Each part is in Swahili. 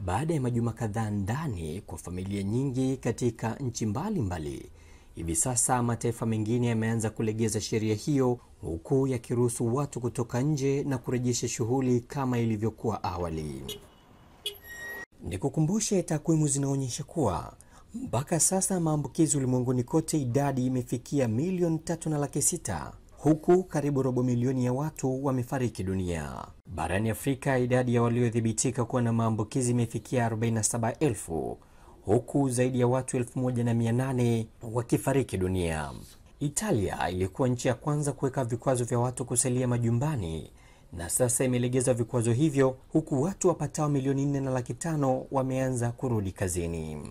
Baada ya majuma kadhaa ndani kwa familia nyingi katika nchi mbalimbali, hivi sasa mataifa mengine yameanza kulegeza sheria hiyo, huku yakiruhusu watu kutoka nje na kurejesha shughuli kama ilivyokuwa awali. Nikukumbushe, takwimu zinaonyesha kuwa mpaka sasa maambukizi ulimwenguni kote idadi imefikia milioni 3.6, huku karibu robo milioni ya watu wamefariki dunia. Barani Afrika idadi ya waliodhibitika kuwa na maambukizi imefikia 47,000, huku zaidi ya watu 1,800 wakifariki dunia. Italia ilikuwa nchi ya kwanza kuweka vikwazo vya watu kusalia majumbani, na sasa imelegeza vikwazo hivyo, huku watu wapatao milioni 4.5 wameanza kurudi kazini.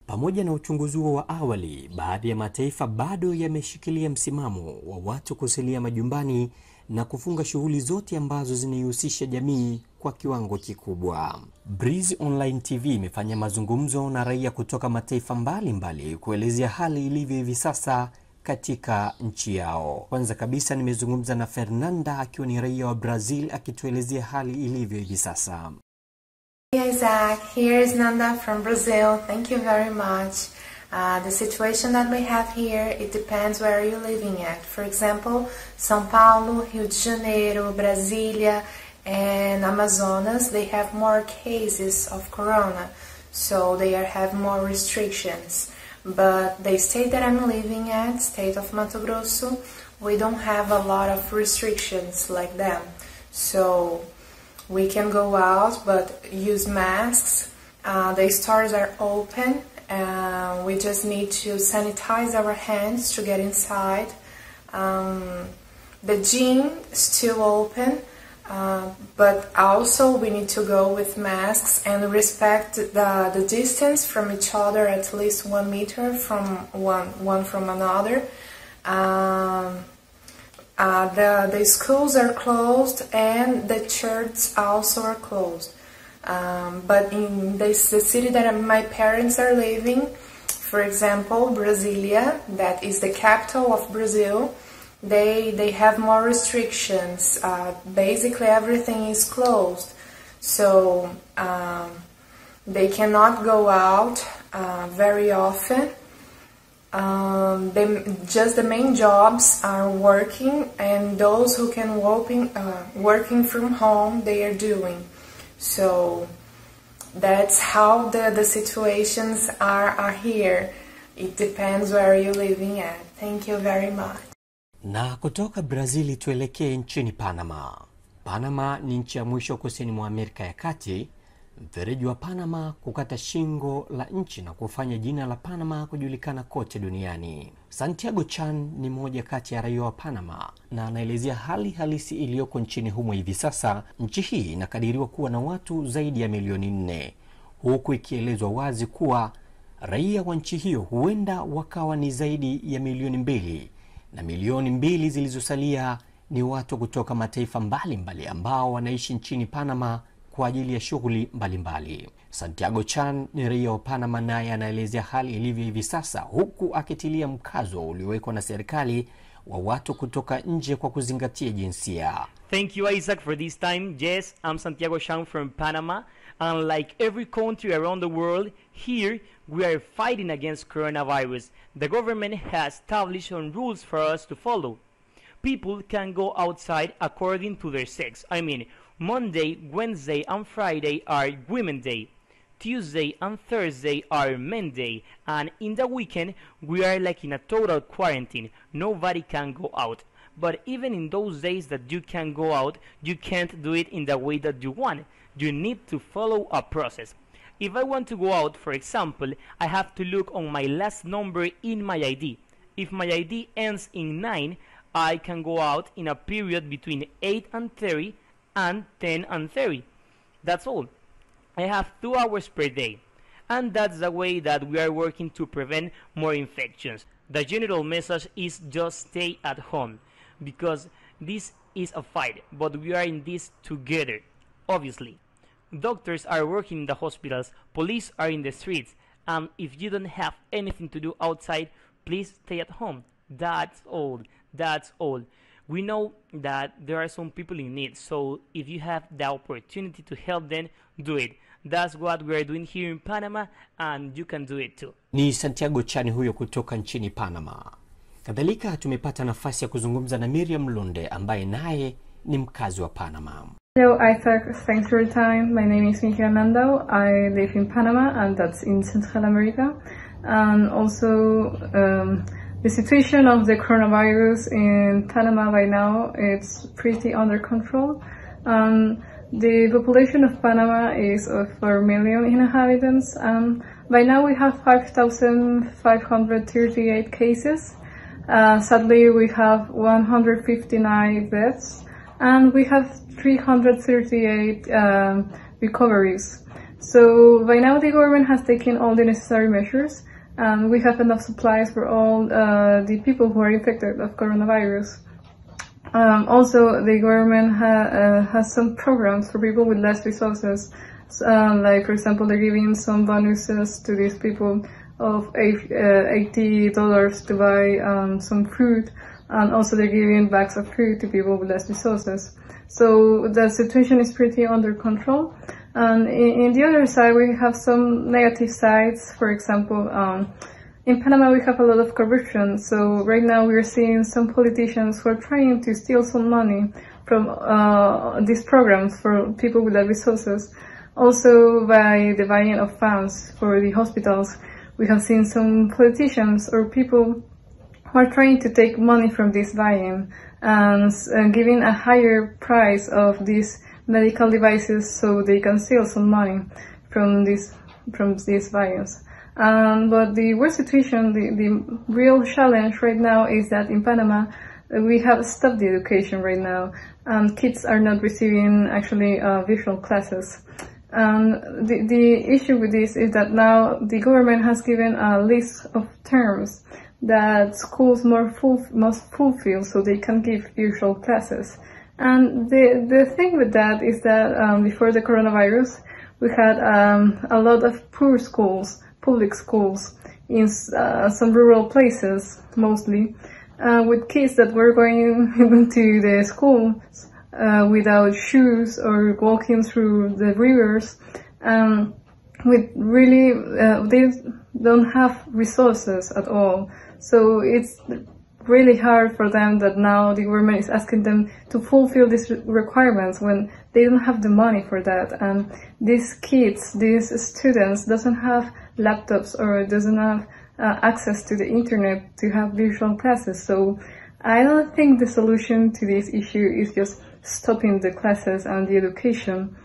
Pamoja na uchunguzi wa awali, baadhi ya mataifa bado yameshikilia msimamo wa watu kusalia majumbani na kufunga shughuli zote ambazo zinahusisha jamii kwa kiwango kikubwa. Breeze Online TV imefanya mazungumzo na raia kutoka mataifa mbalimbali kuelezea hali ilivyo hivi sasa katika nchi yao. Kwanza kabisa nimezungumza na Fernanda akiwa ni raia wa Brazil, akituelezea hali ilivyo hivi sasa. Hey Isaac, here is Nanda from Brazil. Thank you very much. The situation that we have here, it depends where you're living at. For example, São Paulo, Rio de Janeiro, Brasília, and Amazonas, they have more cases of corona, so they have more restrictions. But the state that I'm living at, state of Mato Grosso, we don't have a lot of restrictions like them. So we can go out but use masks. The stores are open. We just need to sanitize our hands to get inside. The gym is still open, but also we need to go with masks and respect the distance from each other, at least 1 meter from one from another. The schools are closed and the churches also are closed. But in the city that my parents are living, for example, Brasília, that is the capital of Brazil, they have more restrictions. Basically everything is closed. So they cannot go out very often. Just the main jobs are working, and those who can working from home, they are doing. So that's how the situations are here. It depends where you're living at. Thank you very much. Na kutoka Brazili tuelekee nchini Panama. Panama ni nchi ya mwisho kusini mwa Amerika ya Kati. Mfereji wa Panama kukata shingo la nchi na kufanya jina la Panama kujulikana kote duniani. Santiago Chan ni mmoja kati ya raia wa Panama na anaelezea hali halisi iliyoko nchini humo hivi sasa. Nchi hii inakadiriwa kuwa na watu zaidi ya milioni 4, huku ikielezwa wazi kuwa raia wa nchi hiyo huenda wakawa ni zaidi ya milioni 2, na milioni 2 zilizosalia ni watu kutoka mataifa mbalimbali ambao wanaishi nchini Panama kwa ajili ya shughuli mbalimbali. Santiago Chan ni raia wa Panama, naye anaelezea hali ilivyo hivi sasa, huku akitilia mkazo uliowekwa na serikali wa watu kutoka nje kwa kuzingatia jinsia. Thank you, Isaac, for this time. Yes, I'm Santiago Chan from Panama, and like every country around the world, here we are fighting against coronavirus. The government has established some rules for us to follow. People can go outside according to their sex. I mean, Monday, Wednesday, and Friday are Women's Day. Tuesday and Thursday are Men's Day. And in the weekend, we are like in a total quarantine. Nobody can go out. But even in those days that you can go out, you can't do it in the way that you want. You need to follow a process. If I want to go out, for example, I have to look on my last number in my ID. If my ID ends in 9, I can go out in a period between 8 and 30 and 10 and 30. That's all. I have 2 hours per day. And that's the way that we are working to prevent more infections. The general message is just stay at home, because this is a fight, but we are in this together, obviously. Doctors are working in the hospitals, police are in the streets, and if you don't have anything to do outside, please stay at home. That's all. That's all. We know that there are some people in need, so if you have the opportunity to help them, do it. That's what we're doing here in Panama, and you can do it too. Ni Santiago Chani huyo kutoka nchini Panama. Kadhalika tumepata nafasi ya kuzungumza na Miriam Lunde ambaye naye ni mkazi wa Panama. Hello Isaac, thanks for your time. My name is Miguel Nando. I live in Panama, and that's in Central America. And also the situation of the coronavirus in Panama by now, it's pretty under control. The population of Panama is of 4 million inhabitants. By now we have 5,538 cases. Sadly, we have 159 deaths, and we have 338 recoveries. So by now the government has taken all the necessary measures, and we have enough supplies for all the people who are infected of coronavirus. Also, the government has some programs for people with less resources. Like, for example, they're giving some bonuses to these people of $80 to buy some food, and also they're giving bags of food to people with less resources. So the situation is pretty under control. And in the other side, we have some negative sides. For example, in Panama, we have a lot of corruption. So right now we're seeing some politicians who are trying to steal some money from these programs for people with less resources. Also, by the buying of funds for the hospitals, we have seen some politicians or people who are trying to take money from this buying and giving a higher price of these medical devices so they can steal some money from these buyings. But the worst situation, the real challenge right now is that in Panama, we have stopped the education right now, and kids are not receiving actually visual classes. The issue with this is that now the government has given a list of terms that schools must fulfill so they can give visual classes. And the thing with that is that before the coronavirus, we had a lot of poor schools, public schools, in some rural places mostly, with kids that were going to the schools without shoes or walking through the rivers, with really they don't have resources at all. So it's really hard for them that now the government is asking them to fulfill these requirements when they don't have the money for that. And these kids, these students, doesn't have laptops or doesn't have access to the internet to have visual classes. So I don't think the solution to this issue is just stopping the classes and the education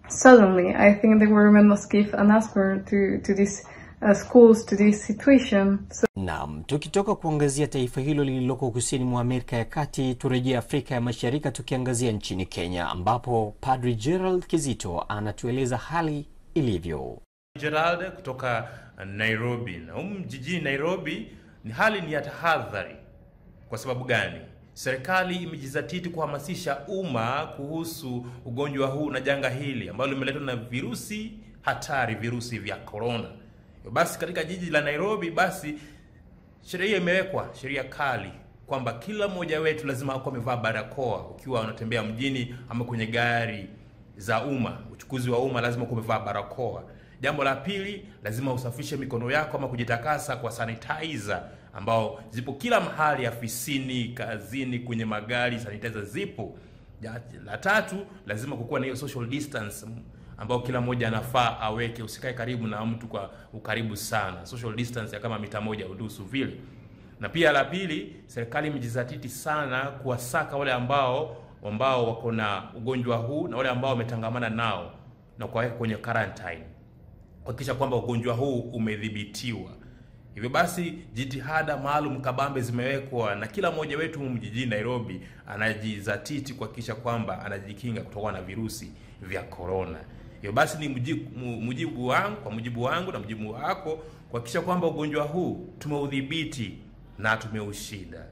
suddenly. I think the government must give an answer to these schools, to this situation. Naam, tukitoka kuangazia taifa hilo lililoko kusini mwa Amerika ya Kati, turejea Afrika ya Mashariki tukiangazia nchini Kenya, ambapo Padri Gerald Kizito anatueleza hali ilivyo. Gerald kutoka Nairobi. Na jijini Nairobi hali ni ya tahadhari. Kwa sababu gani? Serikali imejizatiti kuhamasisha umma kuhusu ugonjwa huu na janga hili ambalo limeletwa na virusi hatari, virusi vya corona. Basi katika jiji la Nairobi, basi sheria imewekwa, sheria kali, kwamba kila mmoja wetu lazima akuwe amevaa barakoa ukiwa unatembea mjini ama kwenye gari za umma, uchukuzi wa umma lazima uwe umevaa barakoa. Jambo la pili, lazima usafishe mikono yako ama kujitakasa kwa sanitizer ambao zipo kila mahali, afisini, kazini, kwenye magari, sanitizer zipo. La tatu, lazima kukuwa na hiyo social distance ambao kila mmoja anafaa aweke, usikae karibu na mtu kwa ukaribu sana. Social distance ya kama mita moja unusu vile. Na pia la pili, serikali imejizatiti sana kuwasaka wale ambao wako na ugonjwa huu na wale ambao wametangamana nao na kuwaweka kwenye quarantine, kuhakikisha kwamba ugonjwa huu umedhibitiwa. Hivyo basi jitihada maalum kabambe zimewekwa na kila mmoja wetu mjijini Nairobi anajizatiti kuhakikisha kwamba anajikinga kutokana na virusi vya corona. Hivyo basi ni mujibu wangu na mujibu wako kuhakikisha kwamba ugonjwa huu tumeudhibiti na tumeushinda.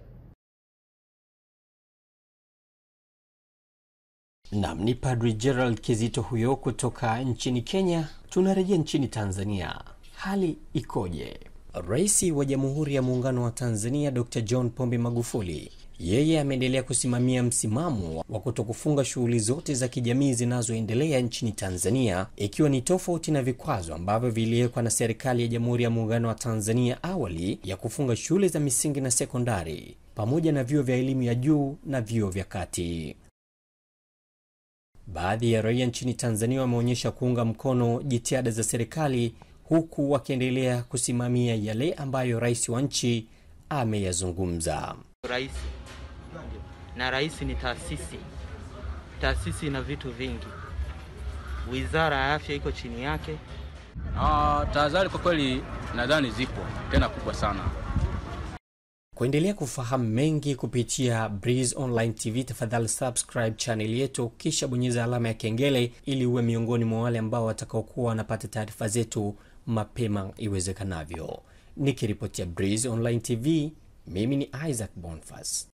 Naam, ni Padri Gerald Kizito huyo kutoka nchini Kenya. Tunarejea nchini Tanzania. Hali ikoje? Rais wa Jamhuri ya Muungano wa Tanzania Dr. John Pombe Magufuli Yeye ameendelea kusimamia msimamo wa kutokufunga shughuli zote za kijamii zinazoendelea nchini Tanzania, ikiwa ni tofauti na vikwazo ambavyo viliwekwa na serikali ya Jamhuri ya Muungano wa Tanzania awali ya kufunga shule za misingi na sekondari pamoja na vyuo vya elimu ya juu na vyuo vya kati. Baadhi ya raia nchini Tanzania wameonyesha kuunga mkono jitihada za serikali, huku wakiendelea kusimamia yale ambayo rais wa nchi ameyazungumza. Rais ni taasisi. Taasisi ina vitu vingi. Wizara ya Afya iko chini yake. Tahadhari kwa kweli nadhani zipo, tena kubwa sana. Kuendelea kufahamu mengi kupitia Breeze Online TV, tafadhali subscribe channel yetu kisha bonyeza alama ya kengele ili uwe miongoni mwa wale ambao watakaokuwa wanapata taarifa zetu mapema iwezekanavyo. Nikiripotia Breeze Online TV, mimi ni Isaac Bonfas.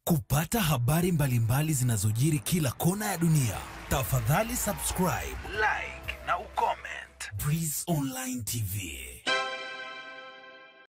Kupata habari mbalimbali zinazojiri kila kona ya dunia, tafadhali subscribe, like na ucomment. Breeze Online TV.